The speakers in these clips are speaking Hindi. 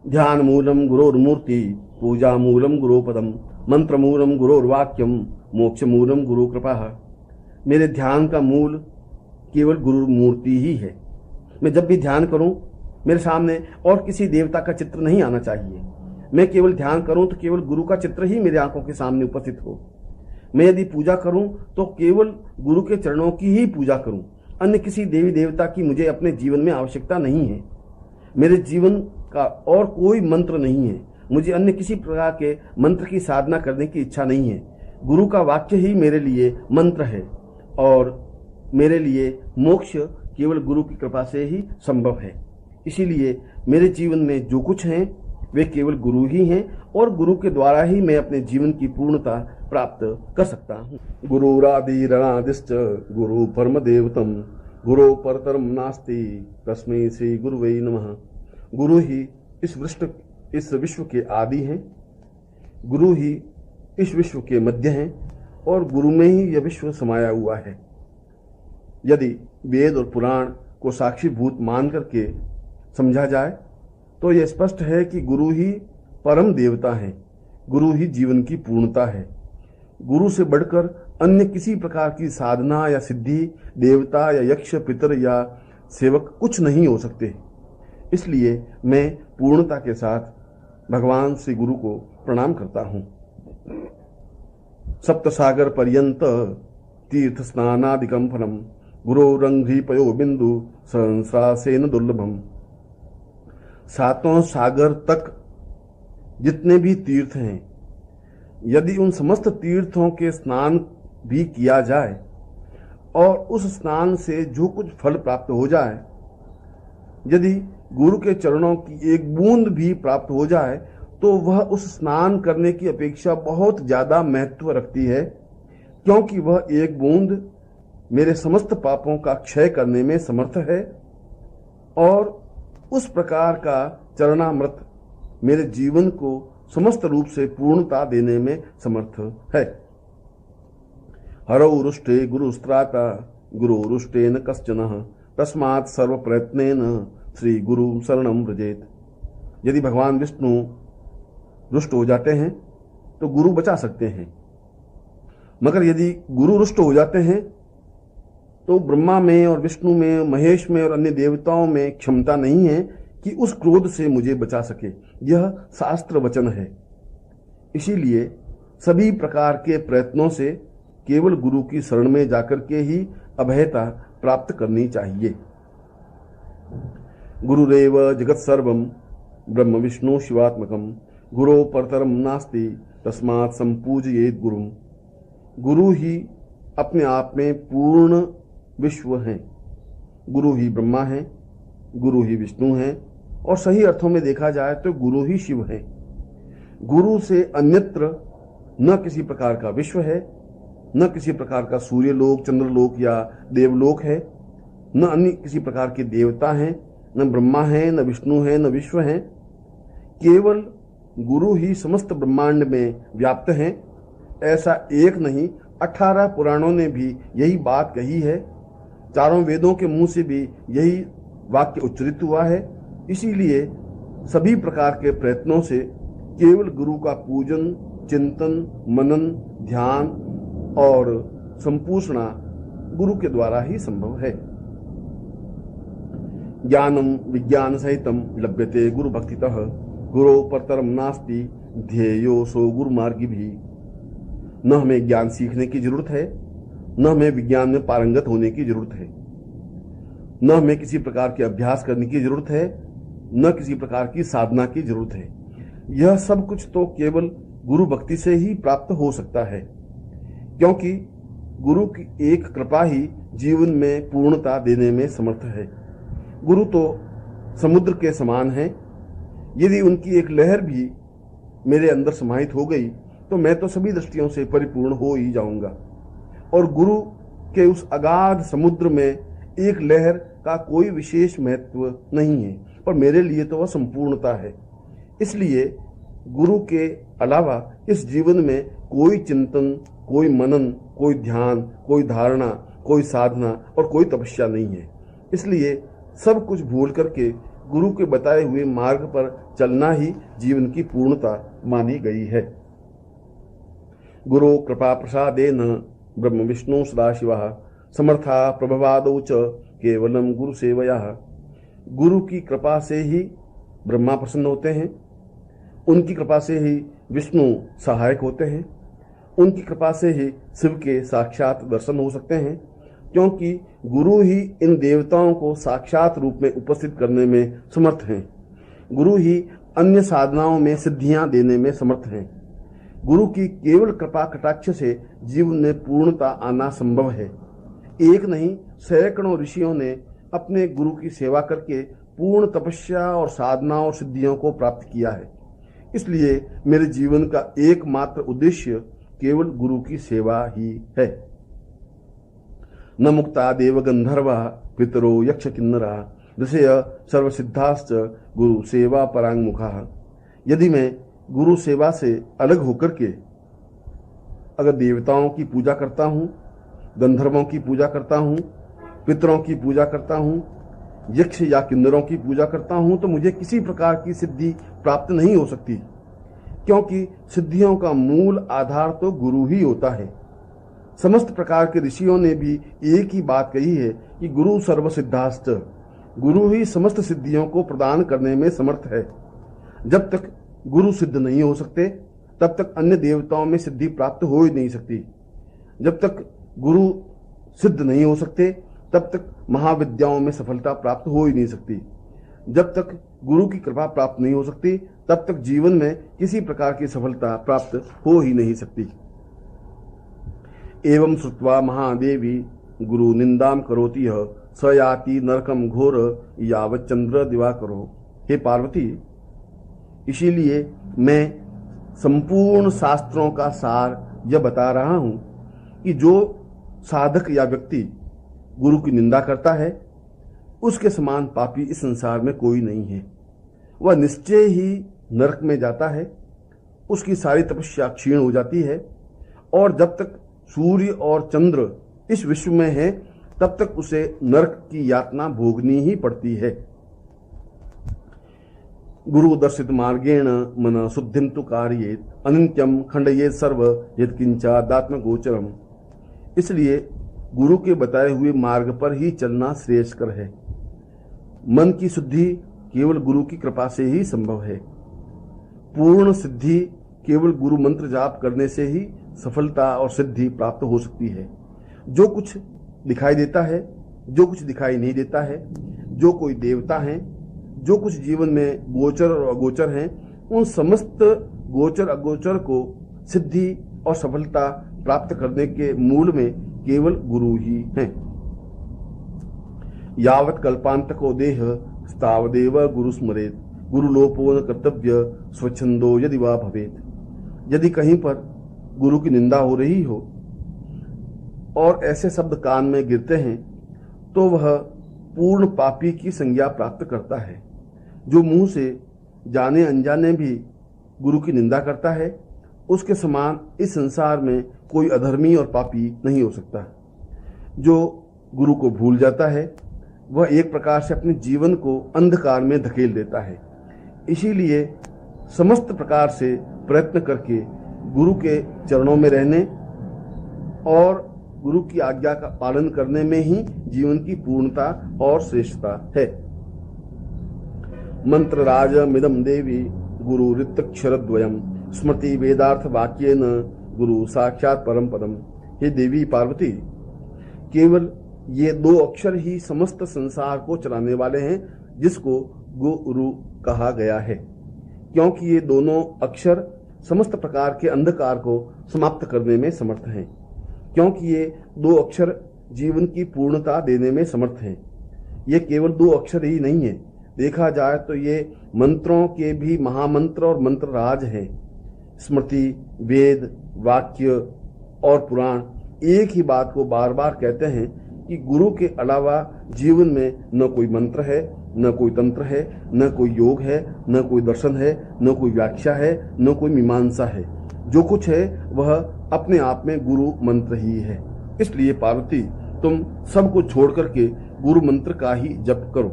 ध्यान मूलम गुरोर्मूर्ति, पूजा मूलम गुरोपदम, मंत्र मूलम गुरोर्वाक्यम, मोक्ष मूलम गुरु कृपा। मेरे ध्यान का मूल केवल गुरु मूर्ति ही है। मैं जब भी ध्यान करूं, मेरे सामने और किसी देवता का चित्र नहीं आना चाहिए। मैं केवल ध्यान करूं तो केवल गुरु का चित्र ही मेरे आंखों के सामने उपस्थित हो। मैं यदि पूजा करूं तो केवल गुरु के चरणों की ही पूजा करूं। अन्य किसी देवी देवता की मुझे अपने जीवन में आवश्यकता नहीं है। मेरे जीवन का और कोई मंत्र नहीं है। मुझे अन्य किसी प्रकार के मंत्र की साधना करने की इच्छा नहीं है। गुरु का वाक्य ही मेरे लिए मंत्र है और मेरे लिए मोक्ष केवल गुरु की कृपा से ही संभव है। इसीलिए मेरे जीवन में जो कुछ है वे केवल गुरु ही हैं और गुरु के द्वारा ही मैं अपने जीवन की पूर्णता प्राप्त कर सकता हूँ। गुरुरादिरणादिश्च गुरु परम देवतम, गुरु परतरम नास्ति तस्मै श्री गुरुवे नमः। गुरु ही इस विश्व के आदि हैं, गुरु ही इस विश्व के मध्य हैं और गुरु में ही यह विश्व समाया हुआ है। यदि वेद और पुराण को साक्षीभूत मान करके समझा जाए तो यह स्पष्ट है कि गुरु ही परम देवता है, गुरु ही जीवन की पूर्णता है। गुरु से बढ़कर अन्य किसी प्रकार की साधना या सिद्धि, देवता या यक्ष, पितर या सेवक कुछ नहीं हो सकते। इसलिए मैं पूर्णता के साथ भगवान श्री गुरु को प्रणाम करता हूँ। सप्त सागर पर्यंत तीर्थ स्नानादिकम फलम, गुरोरंघ्रि पयो बिंदु सहस्रासेन दुर्लभम। सातों सागर तक जितने भी तीर्थ हैं, यदि उन समस्त तीर्थों के स्नान भी किया जाए और उस स्नान से जो कुछ फल प्राप्त हो जाए, यदि गुरु के चरणों की एक बूंद भी प्राप्त हो जाए तो वह उस स्नान करने की अपेक्षा बहुत ज्यादा महत्व रखती है, क्योंकि वह एक बूंद मेरे समस्त पापों का क्षय करने में समर्थ है और उस प्रकार का चरणामृत मेरे जीवन को समस्त रूप से पूर्णता देने में समर्थ है। हरौ रुष्टे गुरुस्त्राता गुरुरुष्टेन कश्चनः, तस्मात् सर्व प्रयत्नेन श्री गुरु शरणं व्रजेत। यदि भगवान विष्णु रुष्ट हो जाते हैं तो गुरु बचा सकते हैं, मगर यदि गुरु रुष्ट हो जाते हैं तो ब्रह्मा में और विष्णु में, महेश में और अन्य देवताओं में क्षमता नहीं है कि उस क्रोध से मुझे बचा सके। यह शास्त्र वचन है। इसीलिए सभी प्रकार के प्रयत्नों से केवल गुरु की शरण में जाकर के ही अभयता प्राप्त करनी चाहिए। गुरुरेव जगत सर्वम ब्रह्म विष्णु शिवात्मकम, गुरो परतरम नास्ति तस्मात् संपूजयेत गुरुम। गुरु ही अपने आप में पूर्ण विश्व हैं। गुरु ही ब्रह्मा हैं, गुरु ही विष्णु हैं और सही अर्थों में देखा जाए तो गुरु ही शिव हैं। गुरु से अन्यत्र न किसी प्रकार का विश्व है, न किसी प्रकार का सूर्यलोक, चंद्रलोक या देवलोक है, न अन्य किसी प्रकार के देवता हैं, न ब्रह्मा है, न विष्णु है, न विश्व है। केवल गुरु ही समस्त ब्रह्मांड में व्याप्त हैं। ऐसा एक नहीं, 18 पुराणों ने भी यही बात कही है। चारों वेदों के मुंह से भी यही वाक्य उच्चरित हुआ है। इसीलिए सभी प्रकार के प्रयत्नों से केवल गुरु का पूजन, चिंतन, मनन, ध्यान और संपूषणा गुरु के द्वारा ही संभव है। ज्ञानम विज्ञान सहितम लभ्यते गुरु भक्तितः, गुरो परतरम नास्ति ध्येयो सो गुरु मार्गी भी। न हमें ज्ञान सीखने की जरूरत है, न हमें विज्ञान में पारंगत होने की जरूरत है, न हमें किसी प्रकार के अभ्यास करने की जरूरत है, न किसी प्रकार की साधना की जरूरत है। यह सब कुछ तो केवल गुरु भक्ति से ही प्राप्त हो सकता है, क्योंकि गुरु की एक कृपा ही जीवन में पूर्णता देने में समर्थ है। गुरु तो समुद्र के समान है। यदि उनकी एक लहर भी मेरे अंदर समाहित हो गई तो मैं तो सभी दृष्टियों से परिपूर्ण हो ही जाऊंगा। और गुरु के उस अगाध समुद्र में एक लहर का कोई विशेष महत्व नहीं है, पर मेरे लिए तो वह संपूर्णता है। इसलिए गुरु के अलावा इस जीवन में कोई चिंतन, कोई मनन, कोई ध्यान, कोई धारणा, कोई साधना और कोई तपस्या नहीं है। इसलिए सब कुछ भूल करके गुरु के बताए हुए मार्ग पर चलना ही जीवन की पूर्णता मानी गई है। गुरु कृपा प्रसादेन ब्रह्म विष्णु सदाशिवः समर्था प्रभवादौ च केवलम गुरु सेवया। गुरु की कृपा से ही ब्रह्मा प्रसन्न होते हैं, उनकी कृपा से ही विष्णु सहायक होते हैं, उनकी कृपा से ही शिव के साक्षात दर्शन हो सकते हैं, क्योंकि गुरु ही इन देवताओं को साक्षात रूप में उपस्थित करने में समर्थ हैं। गुरु ही अन्य साधनाओं में सिद्धियां देने में समर्थ हैं। गुरु की केवल कृपा कटाक्ष से जीवन में पूर्णता आना संभव है। एक नहीं सैकड़ों ऋषियों ने अपने गुरु की सेवा करके पूर्ण तपस्या और साधना और सिद्धियों को प्राप्त किया है। इसलिए मेरे जीवन का एकमात्र उद्देश्य केवल गुरु की सेवा ही है। न मुक्ता देव गंधर्वा पितरो यक्ष किन्नरा ऋषय सर्वसिद्धाश्च गुरु सेवा परांगमुखा। यदि मैं गुरु सेवा से अलग होकर के अगर देवताओं की पूजा करता हूँ, गंधर्वों की पूजा करता हूँ, पितरों की पूजा करता हूँ, यक्ष या किन्नरों की पूजा करता हूँ, तो मुझे किसी प्रकार की सिद्धि प्राप्त नहीं हो सकती, क्योंकि सिद्धियों का मूल आधार तो गुरु ही होता है। समस्त प्रकार के ऋषियों ने भी एक ही बात कही है कि गुरु सर्वसिद्धाश्च, गुरु ही समस्त सिद्धियों को प्रदान करने में समर्थ है। जब तक गुरु सिद्ध नहीं हो सकते तब तक अन्य देवताओं में सिद्धि प्राप्त हो ही नहीं सकती। जब तक गुरु सिद्ध नहीं हो सकते तब तक महाविद्याओं में सफलता प्राप्त हो ही नहीं सकती। जब तक गुरु की कृपा प्राप्त नहीं हो सकती तब तक जीवन में किसी प्रकार की सफलता प्राप्त हो ही नहीं सकती। एवं श्रुत्वा महादेवी गुरु निंदाम करोति यः स याति नरकम घोर यावत् चंद्र दिवाकरो। हे पार्वती, इसीलिए मैं संपूर्ण शास्त्रों का सार यह बता रहा हूं कि जो साधक या व्यक्ति गुरु की निंदा करता है उसके समान पापी इस संसार में कोई नहीं है। वह निश्चय ही नरक में जाता है, उसकी सारी तपस्या क्षीण हो जाती है, और जब तक सूर्य और चंद्र इस विश्व में है तब तक उसे नरक की यातना भोगनी ही पड़ती है। गुरु दर्शित मार्गेण मन शुद्धिम तु कार्येत अनित्यम खंडयेत सर्व यत्किंचादात्म गोचरम। इसलिए गुरु के बताए हुए मार्ग पर ही चलना श्रेयस्कर है। मन की शुद्धि केवल गुरु की कृपा से ही संभव है। पूर्ण सिद्धि केवल गुरु मंत्र जाप करने से ही सफलता और सिद्धि प्राप्त हो सकती है। जो कुछ दिखाई देता है, जो कुछ दिखाई नहीं देता है, जो कोई देवता हैं, जो कुछ जीवन में गोचर और अगोचर हैं, उन समस्त गोचर अगोचर को सिद्धि और सफलता प्राप्त करने के मूल में केवल गुरु ही हैं। यावत् कल्पांतको देह तावदेव गुरु स्मरेत गुरुलोपो न कर्तव्य स्वच्छंदो यदि वा भवेत। यदि कहीं पर गुरु की निंदा हो रही हो और ऐसे शब्द कान में गिरते हैं तो वह पूर्ण पापी की संज्ञा प्राप्त करता है। जो मुंह से जाने अनजाने भी गुरु की निंदा करता है, उसके समान इस संसार में कोई अधर्मी और पापी नहीं हो सकता। जो गुरु को भूल जाता है वह एक प्रकार से अपने जीवन को अंधकार में धकेल देता है। इसीलिए समस्त प्रकार से प्रयत्न करके गुरु के चरणों में रहने और गुरु की आज्ञा का पालन करने में ही जीवन की पूर्णता और श्रेष्ठता है। मंत्र राज मिदम देवी गुरु ऋतक्षरद्वयम स्मृति वेदार्थ वाक्येन गुरु साक्षात परम पदम। हे देवी पार्वती, केवल ये दो अक्षर ही समस्त संसार को चलाने वाले हैं, जिसको गुरु कहा गया है, क्योंकि ये दोनों अक्षर समस्त प्रकार के अंधकार को समाप्त करने में समर्थ हैं। क्योंकि ये दो अक्षर जीवन की पूर्णता देने में समर्थ हैं। ये केवल दो अक्षर ही नहीं है, देखा जाए तो ये मंत्रों के भी महामंत्र और मंत्र राज हैं। स्मृति, वेद, वाक्य और पुराण एक ही बात को बार बार कहते हैं कि गुरु के अलावा जीवन में न कोई मंत्र है, न कोई तंत्र है, न कोई योग है, न कोई दर्शन है, न कोई व्याख्या है, न कोई मीमांसा है। जो कुछ है वह अपने आप में गुरु मंत्र ही है। इसलिए पार्वती, तुम सबको छोड़ करके गुरु मंत्र का ही जप करो।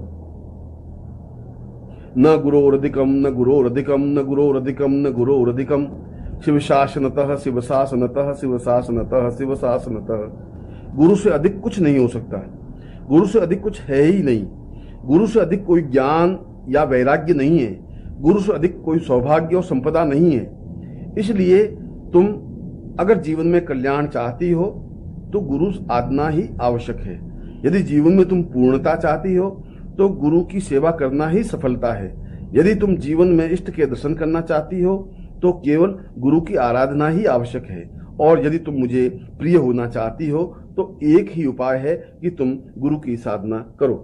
न गुरोरधिकम न गुरोरधिकम न गुरोरधिकम न गुरोरधिकम। शिव शासनतः शिव शासनतः शिव शासनतः शिव शासनतः। गुरु से अधिक कुछ नहीं हो सकता, गुरु से अधिक कुछ है ही नहीं। गुरु से अधिक कोई ज्ञान या वैराग्य नहीं है, गुरु से अधिक कोई सौभाग्य और संपदा नहीं है। इसलिए तुम अगर जीवन में कल्याण चाहती हो तो गुरु आदना ही आवश्यक है। यदि जीवन में तुम पूर्णता चाहती हो तो गुरु की सेवा करना ही सफलता है। यदि तुम जीवन में इष्ट के दर्शन करना चाहती हो तो केवल गुरु की आराधना ही आवश्यक है। और यदि तुम मुझे प्रिय होना चाहती हो तो एक ही उपाय है कि तुम गुरु की साधना करो।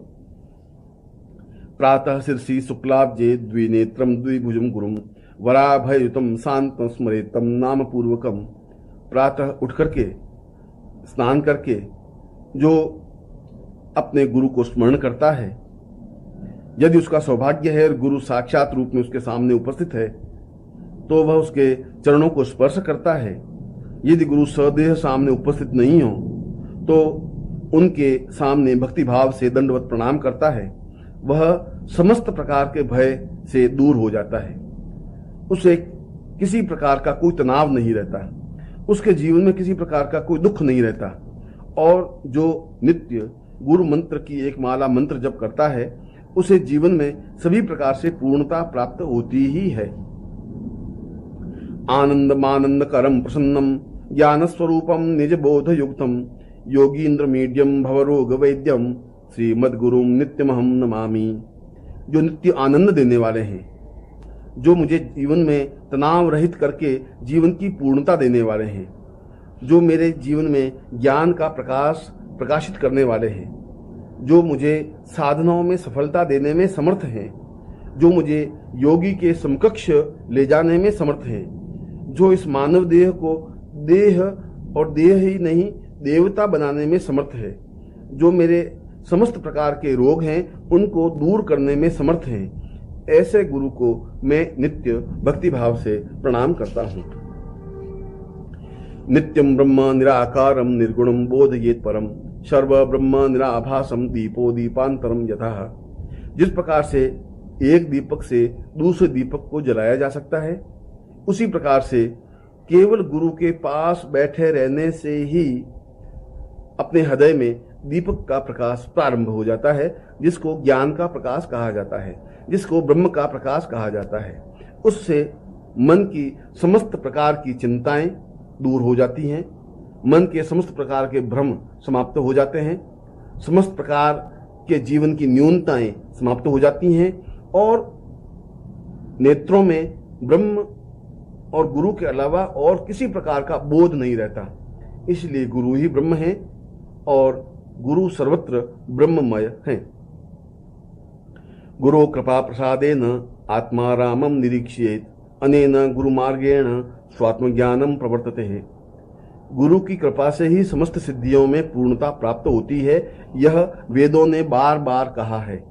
प्रातः शीर्षि शुक्लाब्जे द्विनेत्रम द्विभुजम गुरुम वराभयुतम शांतम स्मरेतम नाम पूर्वकम। प्रातः उठ करके स्नान करके जो अपने गुरु को स्मरण करता है, यदि उसका सौभाग्य है और गुरु साक्षात रूप में उसके सामने उपस्थित है तो वह उसके चरणों को स्पर्श करता है। यदि गुरु सदेह सामने उपस्थित नहीं हो तो उनके सामने भक्ति भाव से दंडवत प्रणाम करता है। वह समस्त प्रकार के भय से दूर हो जाता है, उसे किसी प्रकार का कोई तनाव नहीं रहता, उसके जीवन में किसी प्रकार का कोई दुख नहीं रहता। और जो नित्य गुरु मंत्र की एक माला मंत्र जप करता है उसे जीवन में सभी प्रकार से पूर्णता प्राप्त होती ही है। आनंदमानंद करम प्रसन्नम ज्ञान स्वरूपम निज बोध युक्तम योगींद्र मीडियम भवरोग वैद्यम श्रीमद गुरुम नित्यमहम नमामि। जो नित्य आनंद देने वाले हैं, जो मुझे जीवन में तनाव रहित करके जीवन की पूर्णता देने वाले हैं, जो मेरे जीवन में ज्ञान का प्रकाश प्रकाशित करने वाले हैं, जो मुझे साधनाओं में सफलता देने में समर्थ हैं, जो मुझे योगी के समकक्ष ले जाने में समर्थ हैं, जो इस मानव देह को देह और देह ही नहीं देवता बनाने में समर्थ है, जो मेरे समस्त प्रकार के रोग हैं उनको दूर करने में समर्थ हैं, ऐसे गुरु को मैं नित्य भक्ति भाव से प्रणाम करता हूँ। नित्यम ब्रह्म निराकारम निर्गुणम बोधयेत परम सर्व ब्रह्म निराभासम दीपो दीपांतरम यथा। जिस प्रकार से एक दीपक से दूसरे दीपक को जलाया जा सकता है, उसी प्रकार से केवल गुरु के पास बैठे रहने से ही अपने हृदय में दीपक का प्रकाश प्रारंभ हो जाता है, जिसको ज्ञान का प्रकाश कहा जाता है, जिसको ब्रह्म का प्रकाश कहा जाता है। उससे मन की समस्त प्रकार की चिंताएं दूर हो जाती हैं, मन के समस्त प्रकार के भ्रम समाप्त हो जाते हैं, समस्त प्रकार के जीवन की न्यूनताएं समाप्त हो जाती हैं और नेत्रों में ब्रह्म और गुरु के अलावा और किसी प्रकार का बोध नहीं रहता। इसलिए गुरु ही ब्रह्म है और गुरु सर्वत्र ब्रह्ममय है। गुरु कृपा प्रसादेन आत्मा रामम निरीक्षेत अनेन गुरु मार्गेण स्वात्मज्ञानम प्रवर्तते है। गुरु की कृपा से ही समस्त सिद्धियों में पूर्णता प्राप्त होती है, यह वेदों ने बार बार कहा है।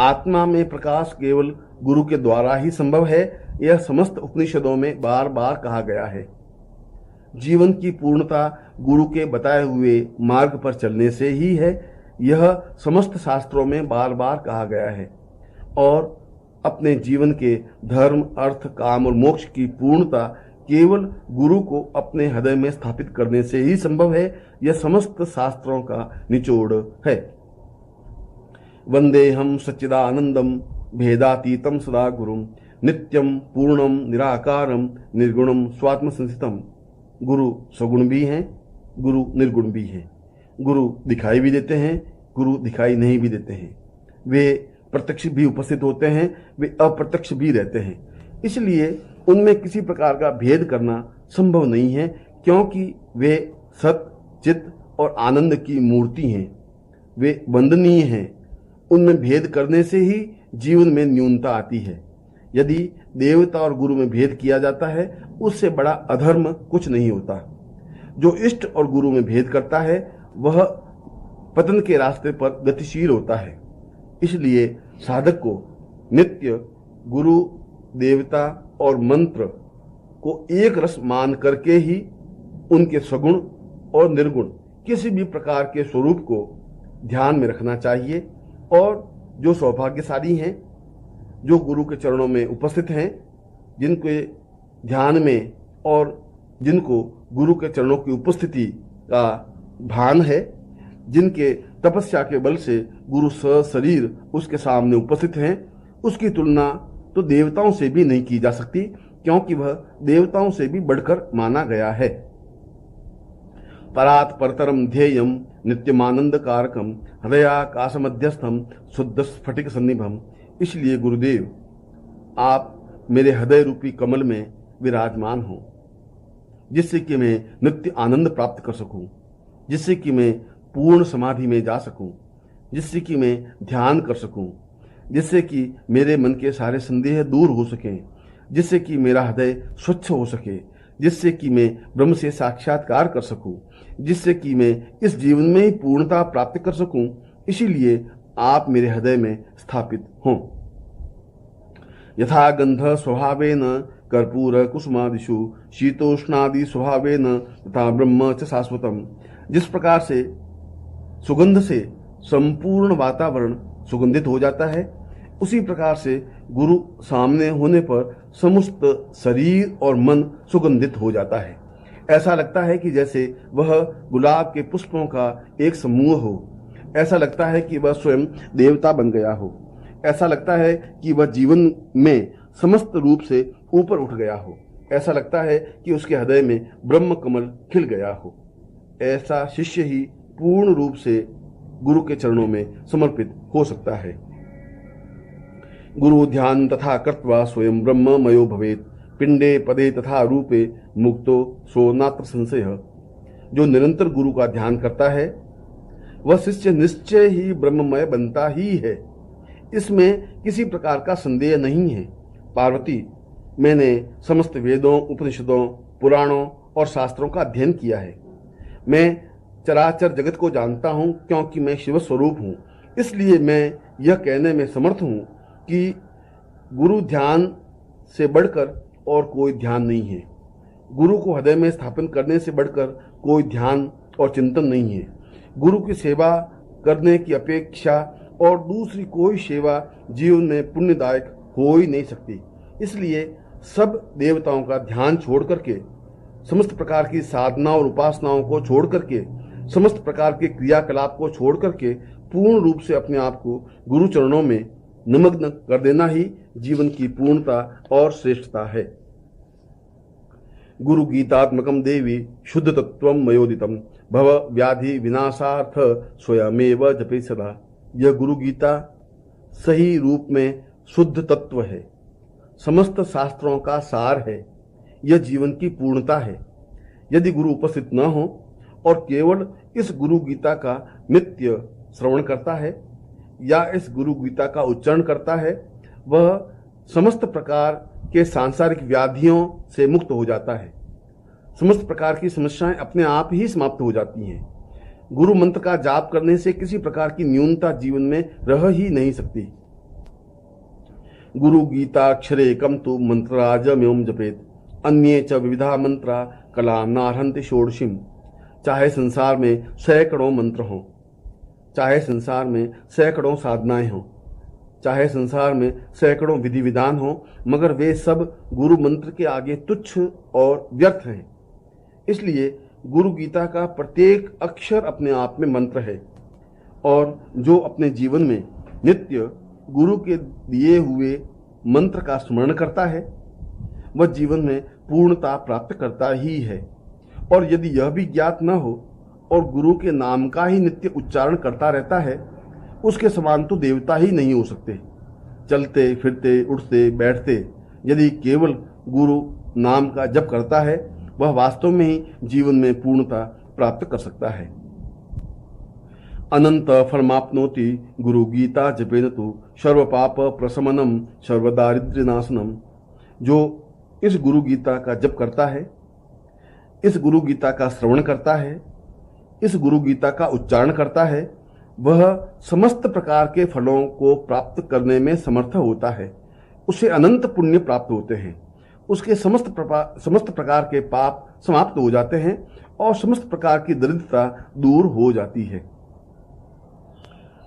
आत्मा में प्रकाश केवल गुरु के द्वारा ही संभव है, यह समस्त उपनिषदों में बार बार कहा गया है। जीवन की पूर्णता गुरु के बताए हुए मार्ग पर चलने से ही है, यह समस्त शास्त्रों में बार बार कहा गया है। और अपने जीवन के धर्म अर्थ काम और मोक्ष की पूर्णता केवल गुरु को अपने हृदय में स्थापित करने से ही संभव है, यह समस्त शास्त्रों का निचोड़ है। वंदे हम सच्चिदानंदम भेदातीतम सदा गुरुम नित्यम पूर्णम निराकारम निर्गुणम स्वात्म संस्थितम। गुरु सगुण भी हैं, गुरु निर्गुण भी हैं, गुरु दिखाई भी देते हैं, गुरु दिखाई नहीं भी देते हैं, वे प्रत्यक्ष भी उपस्थित होते हैं, वे अप्रत्यक्ष भी रहते हैं। इसलिए उनमें किसी प्रकार का भेद करना संभव नहीं है, क्योंकि वे सत चित और आनंद की मूर्ति हैं, वे वंदनीय हैं। उनमें भेद करने से ही जीवन में न्यूनता आती है। यदि देवता और गुरु में भेद किया जाता है, उससे बड़ा अधर्म कुछ नहीं होता। जो इष्ट और गुरु में भेद करता है वह पतन के रास्ते पर गतिशील होता है। इसलिए साधक को नित्य गुरु देवता और मंत्र को एक रस मान करके ही उनके सगुण और निर्गुण किसी भी प्रकार के स्वरूप को ध्यान में रखना चाहिए। और जो सौभाग्यशाली हैं जो गुरु के चरणों में उपस्थित हैं, जिनके ध्यान में और जिनको गुरु के चरणों की उपस्थिति का भान है, जिनके तपस्या के बल से गुरु सशरीर उसके सामने उपस्थित हैं, उसकी तुलना तो देवताओं से भी नहीं की जा सकती, क्योंकि वह देवताओं से भी बढ़कर माना गया है। परात परतरम ध्येयम नित्यमानंद कारकम हृदयाकाश मध्यस्थम शुद्ध स्फटिक सन्निभम। इसलिए गुरुदेव, आप मेरे हृदय रूपी कमल में विराजमान हो, जिससे कि मैं नित्य आनंद प्राप्त कर सकूं, जिससे कि मैं पूर्ण समाधि में जा सकूं, जिससे कि मैं ध्यान कर सकूं, जिससे कि मेरे मन के सारे संदेह दूर हो सकें, जिससे कि मेरा हृदय स्वच्छ हो सके, जिससे कि मैं ब्रह्म से साक्षात्कार कर सकूं, जिससे कि मैं इस जीवन में ही पूर्णता प्राप्त कर सकूं। इसीलिए आप मेरे हृदय में स्थापित हों। यथा गंध स्वभावेन कर्पूर कुसुमादिषु शीतोष्णादि स्वभावेन तथा ब्रह्म च शाश्वतम। जिस प्रकार से सुगंध से संपूर्ण वातावरण सुगंधित हो जाता है, उसी प्रकार से गुरु सामने होने पर समस्त शरीर और मन सुगंधित हो जाता है। ऐसा लगता है कि जैसे वह गुलाब के पुष्पों का एक समूह हो। ऐसा लगता है कि वह स्वयं देवता बन गया हो। ऐसा लगता है कि वह जीवन में समस्त रूप से ऊपर उठ गया हो। ऐसा लगता है कि उसके हृदय में ब्रह्म कमल खिल गया हो। ऐसा शिष्य ही पूर्ण रूप से गुरु के चरणों में समर्पित हो सकता है। गुरु ध्यान तथा कृत्वा स्वयं ब्रह्ममयो भवेत् पिंडे पदे तथा रूपे मुक्तो सो नात्र संशय। जो निरंतर गुरु का ध्यान करता है, वह शिष्य निश्चय ही ब्रह्ममय बनता ही है। इसमें किसी प्रकार का संदेह नहीं है। पार्वती, मैंने समस्त वेदों, उपनिषदों, पुराणों और शास्त्रों का अध्ययन किया है। मैं चराचर जगत को जानता हूं, क्योंकि मैं शिव स्वरूप हूं। इसलिए मैं यह कहने में समर्थ हूं कि गुरु ध्यान से बढ़कर और कोई ध्यान नहीं है। गुरु को हृदय में स्थापन करने से बढ़कर कोई ध्यान और चिंतन नहीं है। गुरु की सेवा करने की अपेक्षा और दूसरी कोई सेवा जीवन में पुण्यदायक हो ही नहीं सकती। इसलिए सब देवताओं का ध्यान छोड़ करके, समस्त प्रकार की साधना और उपासनाओं को छोड़ करके, समस्त प्रकार के क्रियाकलाप को छोड़ करके पूर्ण रूप से अपने आप को गुरु चरणों में निमग्न कर देना ही जीवन की पूर्णता और श्रेष्ठता है। गुरु गीतात्मकम देवी शुद्ध तत्वम मयोदितम भव व्याधि विनाशार्थ स्वयमेव जपे सदा। यह गुरु गीता सही रूप में शुद्ध तत्व है, समस्त शास्त्रों का सार है। यह जीवन की पूर्णता है। यदि गुरु उपस्थित न हो और केवल इस गुरु गीता का नित्य श्रवण करता है या इस गुरु गीता का उच्चारण करता है, वह समस्त प्रकार के सांसारिक व्याधियों से मुक्त हो जाता है। समस्त प्रकार की समस्याएं अपने आप ही समाप्त हो जाती हैं। गुरु मंत्र का जाप करने से किसी प्रकार की न्यूनता जीवन में रह ही नहीं सकती। गुरु गीताक्षरे कम तु मंत्रराजमेवं जपेत अन्ये च विविधा मंत्रा कलाम नारहन्ति षोडशीम। चाहे संसार में सैकड़ों मंत्र हों, चाहे संसार में सैकड़ों साधनाएं हों, चाहे संसार में सैकड़ों विधि विधान हों, मगर वे सब गुरु मंत्र के आगे तुच्छ और व्यर्थ हैं। इसलिए गुरु गीता का प्रत्येक अक्षर अपने आप में मंत्र है, और जो अपने जीवन में नित्य गुरु के दिए हुए मंत्र का स्मरण करता है, वह जीवन में पूर्णता प्राप्त करता ही है। और यदि यह भी ज्ञात न हो और गुरु के नाम का ही नित्य उच्चारण करता रहता है, उसके समान तो देवता ही नहीं हो सकते। चलते फिरते उठते बैठते यदि केवल गुरु नाम का जप करता है, वह वास्तव में ही जीवन में पूर्णता प्राप्त कर सकता है। अनंत फलमाप्नोति गुरु गीता जपेन तु सर्व पाप प्रशमनम सर्व दारिद्र्य नाशनम। जो इस गुरु गीता का जप करता है, इस गुरु गीता का श्रवण करता है, इस गुरु गीता का उच्चारण करता है, वह समस्त प्रकार के फलों को प्राप्त करने में समर्थ होता है। उसे अनंत पुण्य प्राप्त होते हैं। उसके समस्त प्रकार के पाप समाप्त हो जाते हैं और समस्त प्रकार की दरिद्रता दूर हो जाती है।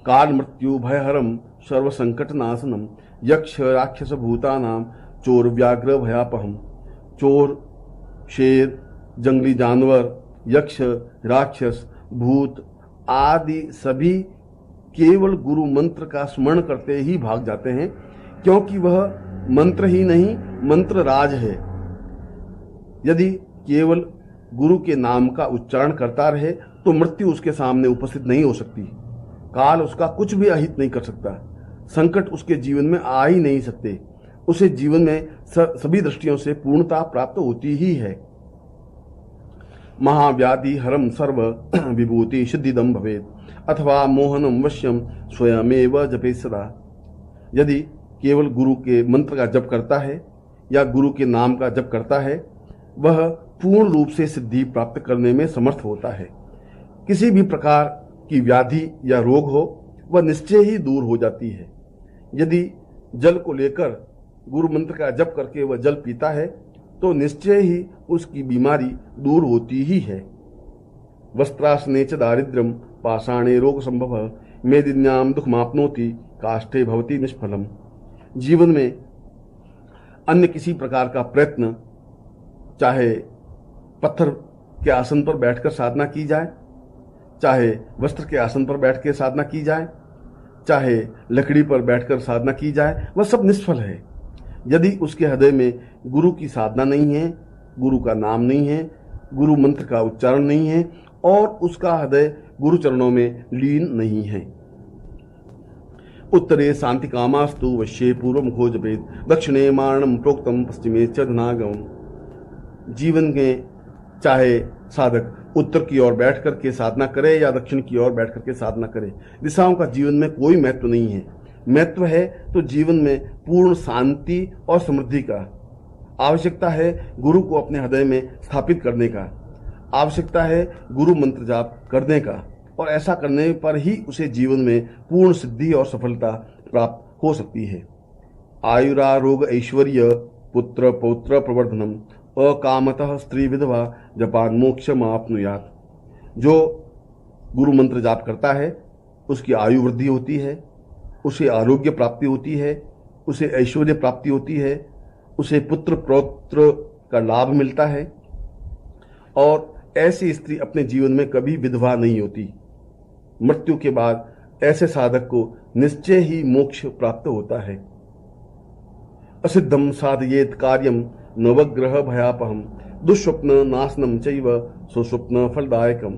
काल मृत्यु भयहरम सर्व संकट नाशनम यक्ष राक्षस भूतानाम चोर व्याघ्र भयापहम। चोर, शेर, जंगली जानवर, यक्ष, राक्षस, भूत आदि सभी केवल गुरु मंत्र का स्मरण करते ही भाग जाते हैं, क्योंकि वह मंत्र ही नहीं मंत्र राज है। यदि केवल गुरु के नाम का उच्चारण करता रहे तो मृत्यु उसके सामने उपस्थित नहीं हो सकती। काल उसका कुछ भी अहित नहीं कर सकता। संकट उसके जीवन में आ ही नहीं सकते। उसे जीवन में सभी दृष्टियों से पूर्णता प्राप्त होती ही है। महाव्याधि हरम सर्व विभूति सिद्धिदम भवेत अथवा मोहनम वश्यम स्वयमेव जपे सदा। यदि केवल गुरु के मंत्र का जप करता है या गुरु के नाम का जप करता है, वह पूर्ण रूप से सिद्धि प्राप्त करने में समर्थ होता है। किसी भी प्रकार की व्याधि या रोग हो, वह निश्चय ही दूर हो जाती है। यदि जल को लेकर गुरु मंत्र का जप करके वह जल पीता है तो निश्चय ही उसकी बीमारी दूर होती ही है। वस्त्रासने च दारिद्र्यम पाषाणे रोग संभव मेदिन्याम दुखमाप्नोति काष्ठे भवति निष्फलम। जीवन में अन्य किसी प्रकार का प्रयत्न, चाहे पत्थर के आसन पर बैठकर साधना की जाए, चाहे वस्त्र के आसन पर बैठ के साधना की जाए, चाहे लकड़ी पर बैठकर साधना की जाए, वह सब निष्फल है। यदि उसके हृदय में गुरु की साधना नहीं है, गुरु का नाम नहीं है, गुरु मंत्र का उच्चारण नहीं है और उसका हृदय गुरु चरणों में लीन नहीं है। उत्तरे शांति कामास्तु वश्ये पूर्व मुखो जपेत दक्षिणे मारणम प्रोक्तम पश्चिमे च धनागम। जीवन में चाहे साधक उत्तर की ओर बैठ करके साधना करे या दक्षिण की ओर बैठ करके साधना करे, दिशाओं का जीवन में कोई महत्व नहीं है। महत्व है तो जीवन में पूर्ण शांति और समृद्धि का। आवश्यकता है गुरु को अपने हृदय में स्थापित करने का। आवश्यकता है गुरु मंत्र जाप करने का, और ऐसा करने पर ही उसे जीवन में पूर्ण सिद्धि और सफलता प्राप्त हो सकती है। आयुरारोग ऐश्वर्य पुत्र पौत्र प्रवर्धनम अकामतः स्त्री विधवा जपान मोक्षमाप्नुयात्। जो गुरु मंत्र जाप करता है उसकी आयु वृद्धि होती है, उसे आरोग्य प्राप्ति होती है, उसे ऐश्वर्य प्राप्ति होती है, उसे पुत्र पौत्र का लाभ मिलता है, और ऐसी स्त्री अपने जीवन में कभी विधवा नहीं होती। मृत्यु के बाद ऐसे साधक को निश्चय ही मोक्ष प्राप्त होता है। असिद्धम साधयेत कार्यम नवग्रह भयापहम दुष्स्वप्न नाशनम चैव सुस्वप्न फलदायकम।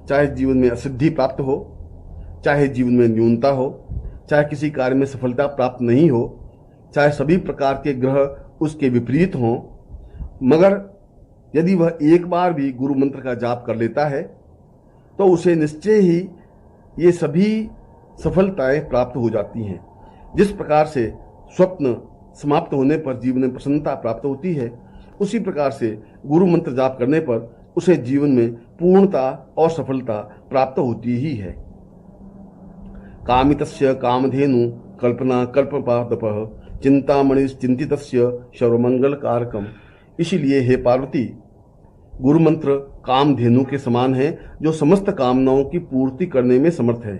चाहे जीवन में असिद्धि प्राप्त हो, चाहे जीवन में न्यूनता हो, चाहे किसी कार्य में सफलता प्राप्त नहीं हो, चाहे सभी प्रकार के ग्रह उसके विपरीत हों, मगर यदि वह एक बार भी गुरु मंत्र का जाप कर लेता है तो उसे निश्चय ही ये सभी सफलताएं प्राप्त हो जाती हैं। जिस प्रकार से स्वप्न समाप्त होने पर जीवन में प्रसन्नता प्राप्त होती है, उसी प्रकार से गुरु मंत्र जाप करने पर उसे जीवन में पूर्णता और सफलता प्राप्त होती ही है। कामितस्य कामधेनु कल्पना कल्पपादपः चिंतामणिश्चिंतितस्य सर्वमंगल कारकम। इसीलिए हे पार्वती, गुरु मंत्र कामधेनु के समान है जो समस्त कामनाओं की पूर्ति करने में समर्थ है।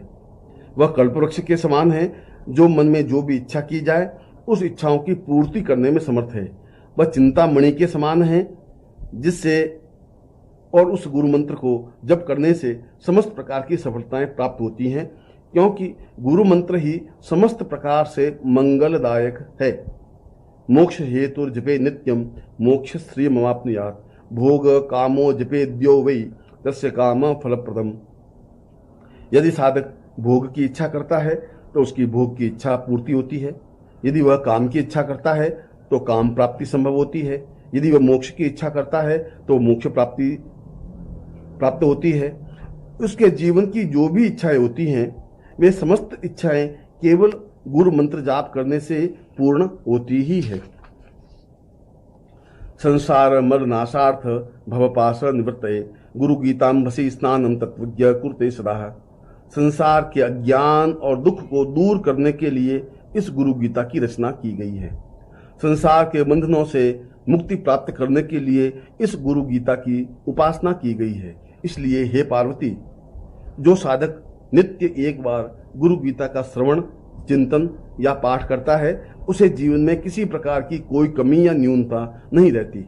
वह कल्पवृक्ष के समान है जो मन में जो भी इच्छा की जाए उस इच्छाओं की पूर्ति करने में समर्थ है। वह चिंतामणि के समान है जिससे और उस गुरु मंत्र को जप करने से समस्त प्रकार की सफलताएं प्राप्त होती हैं, क्योंकि गुरु मंत्र ही समस्त प्रकार से मंगलदायक है। मोक्ष हेतु जपे नित्यम मोक्ष श्री मवाप्नुयात् भोग कामो जपे द्यो वै तस्य काम फलप्रदम। यदि साधक भोग की इच्छा करता है तो उसकी भोग की इच्छा पूर्ति होती है। यदि वह काम की इच्छा करता है तो काम प्राप्ति संभव होती है। यदि वह मोक्ष की इच्छा करता है तो मोक्ष प्राप्ति प्राप्त होती है। उसके जीवन की जो भी इच्छाएं होती हैं वे समस्त इच्छाएं केवल गुरु मंत्र जाप करने से पूर्ण होती ही है। संसार मरनाशार्थ भवपाश निवृत्तये गुरु गीतांभसी स्नानम तत्वज्ञ कुरुते सदा। संसार के अज्ञान और दुख को दूर करने के लिए इस गुरु गीता की रचना की गई है। संसार के बंधनों से मुक्ति प्राप्त करने के लिए इस गुरु गीता की उपासना की गई है। इसलिए हे पार्वती, जो साधक नित्य एक बार गुरु गीता का श्रवण, चिंतन या पाठ करता है उसे जीवन में किसी प्रकार की कोई कमी या न्यूनता नहीं रहती।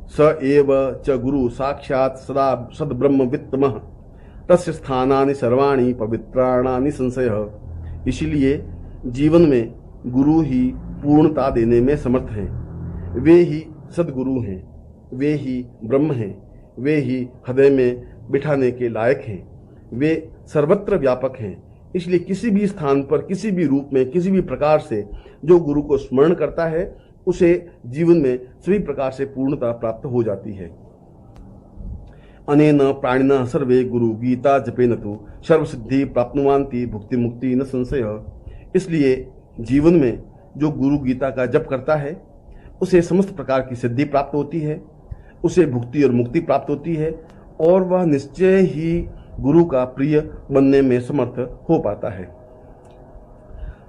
स एव च गुरु साक्षात् सदा सद्ब्रह्म वित्तमः तस्य स्थानानि सर्वाणि पवित्राणानि संशयः। इसलिए जीवन में गुरु ही पूर्णता देने में समर्थ हैं। वे ही सद्गुरु हैं, वे ही ब्रह्म हैं, वे ही हृदय में बिठाने के लायक हैं, वे सर्वत्र व्यापक हैं। इसलिए किसी भी स्थान पर, किसी भी रूप में, किसी भी प्रकार से जो गुरु को स्मरण करता है उसे जीवन में सभी प्रकार से पूर्णता प्राप्त हो जाती है। अनेन प्राणिनः सर्वे गुरु गीता जपेन तु सर्वसिद्धि प्राप्नुवान्ति भुक्ति मुक्ति न संशय। इसलिए जीवन में जो गुरु गीता का जप करता है उसे समस्त प्रकार की सिद्धि प्राप्त होती है, उसे भुक्ति और मुक्ति प्राप्त होती है और वह निश्चय ही गुरु का प्रिय बनने में समर्थ हो पाता है।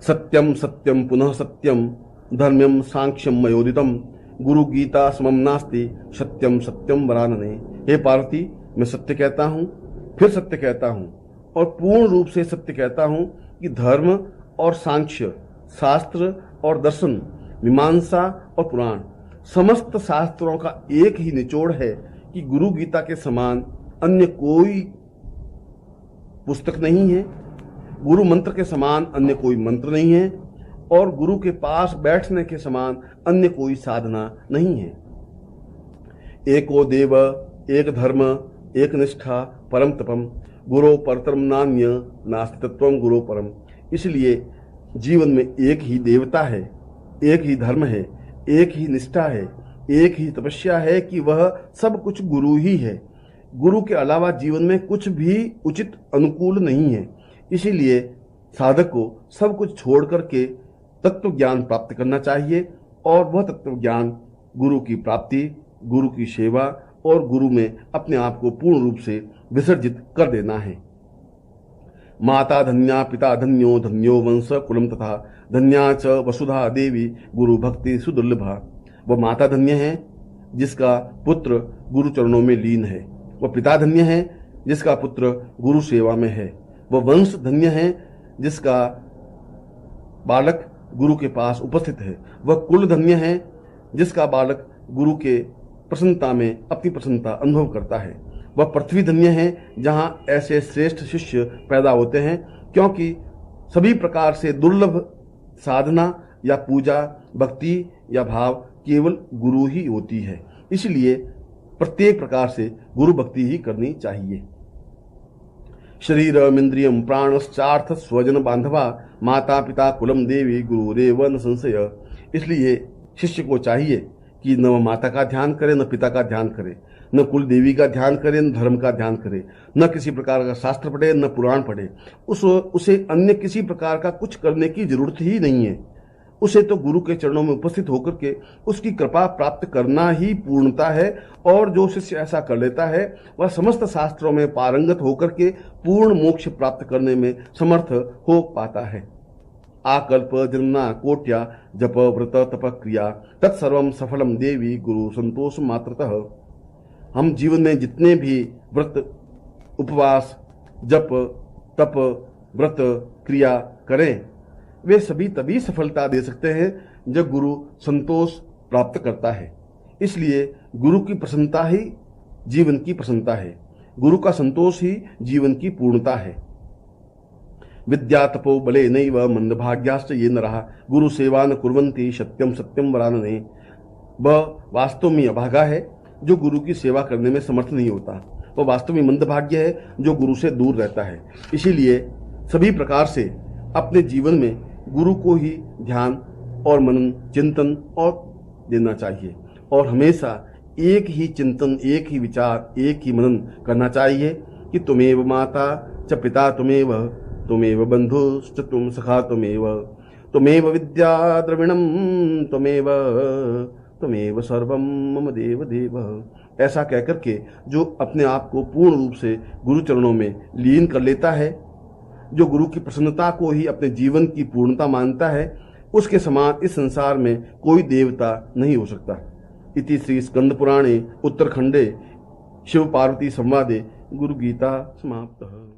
सत्यम सत्यम पुनः सत्यम धर्म्यम सांख्यम मयोदितम गुरु गीता समम नास्ति सत्यम सत्यम वरानने। हे पार्वती, मैं सत्य कहता हूँ, फिर सत्य कहता हूँ और पूर्ण रूप से सत्य कहता हूँ कि धर्म और सांख्य, शास्त्र और दर्शन, मीमांसा और पुराण, समस्त शास्त्रों का एक ही निचोड़ है कि गुरु गीता के समान अन्य कोई पुस्तक नहीं है, गुरु मंत्र के समान अन्य कोई मंत्र नहीं है और गुरु के पास बैठने के समान अन्य कोई साधना नहीं है। एको देव एक धर्म एक निष्ठा परम तपम गुरो परतरम नान्य नास्ति तत्वम गुरो परम। इसलिए जीवन में एक ही देवता है, एक ही धर्म है, एक ही निष्ठा है, एक ही तपस्या है कि वह सब कुछ गुरु ही है। गुरु के अलावा जीवन में कुछ भी उचित अनुकूल नहीं है। इसीलिए साधक को सब कुछ छोड़ करके तत्व ज्ञान प्राप्त करना चाहिए और वह तत्व ज्ञान गुरु की प्राप्ति, गुरु की सेवा और गुरु में अपने आप को पूर्ण रूप से विसर्जित कर देना है। माता धन्या पिता धन्यो धन्यो वंश कुलम तथा धन्या च वसुधा देवी गुरु भक्ति सुदुर्लभा। वह माता धन्य है जिसका पुत्र गुरु चरणों में लीन है, वह पिता धन्य है जिसका पुत्र गुरु सेवा में है, वह वंश धन्य है जिसका बालक गुरु के पास उपस्थित है, वह कुल धन्य है जिसका बालक गुरु के प्रसन्नता में अपनी प्रसन्नता अनुभव करता है, वह पृथ्वी धन्य है जहां ऐसे श्रेष्ठ शिष्य पैदा होते हैं, क्योंकि सभी प्रकार से दुर्लभ साधना या पूजा, भक्ति या भाव केवल गुरु ही होती है। इसलिए प्रत्येक प्रकार से गुरु भक्ति ही करनी चाहिए। शरीरम इंद्रियम प्राणश्चार्थ स्वजन बांधवा माता पिता कुलम देवी गुरुरेव न संशय। इसलिए शिष्य को चाहिए कि न वह माता का ध्यान करे, न पिता का ध्यान करे, न कुल देवी का ध्यान करे, न धर्म का ध्यान करे, न किसी प्रकार का शास्त्र पढ़े, न पुराण पढ़े। उसे अन्य किसी प्रकार का कुछ करने की जरूरत ही नहीं है। उसे तो गुरु के चरणों में उपस्थित होकर के उसकी कृपा प्राप्त करना ही पूर्णता है। और जो शिष्य ऐसा कर लेता है वह समस्त शास्त्रों में पारंगत होकर के पूर्ण मोक्ष प्राप्त करने में समर्थ हो पाता है। आकल्प जन्मना कोट्या जप व्रत तप क्रिया तत्सर्वम सफलम देवी गुरु संतोष मात्रतः। हम जीवन में जितने भी व्रत, उपवास, जप, तप, व्रत, क्रिया करें वे सभी तभी सफलता दे सकते हैं जब गुरु संतोष प्राप्त करता है। इसलिए गुरु की प्रसन्नता ही जीवन की प्रसन्नता है, गुरु का संतोष ही जीवन की पूर्णता है। विद्या तपो बले नैव मंदभाग्याश्च ये नरः गुरु सेवा न कुर्वन्ति सत्यम सत्यम वरानने। वह वास्तव में अभागा है जो गुरु की सेवा करने में समर्थ नहीं होता, वह वास्तव में मंदभाग्य है जो गुरु से दूर रहता है। इसीलिए सभी प्रकार से अपने जीवन में गुरु को ही ध्यान और मनन, चिंतन और देना चाहिए और हमेशा एक ही चिंतन, एक ही विचार, एक ही मनन करना चाहिए कि तुमेव माता च पिता तुमेव बंधुश्च तुम सखा तुमेव विद्या द्रविणम तुमेव सर्वम मम देव देव। ऐसा कहकर के जो अपने आप को पूर्ण रूप से गुरु चरणों में लीन कर लेता है, जो गुरु की प्रसन्नता को ही अपने जीवन की पूर्णता मानता है, उसके समान इस संसार में कोई देवता नहीं हो सकता। इति श्री स्कंद पुराणे उत्तरखंडे शिव पार्वती संवादे गुरु गीता समाप्तः।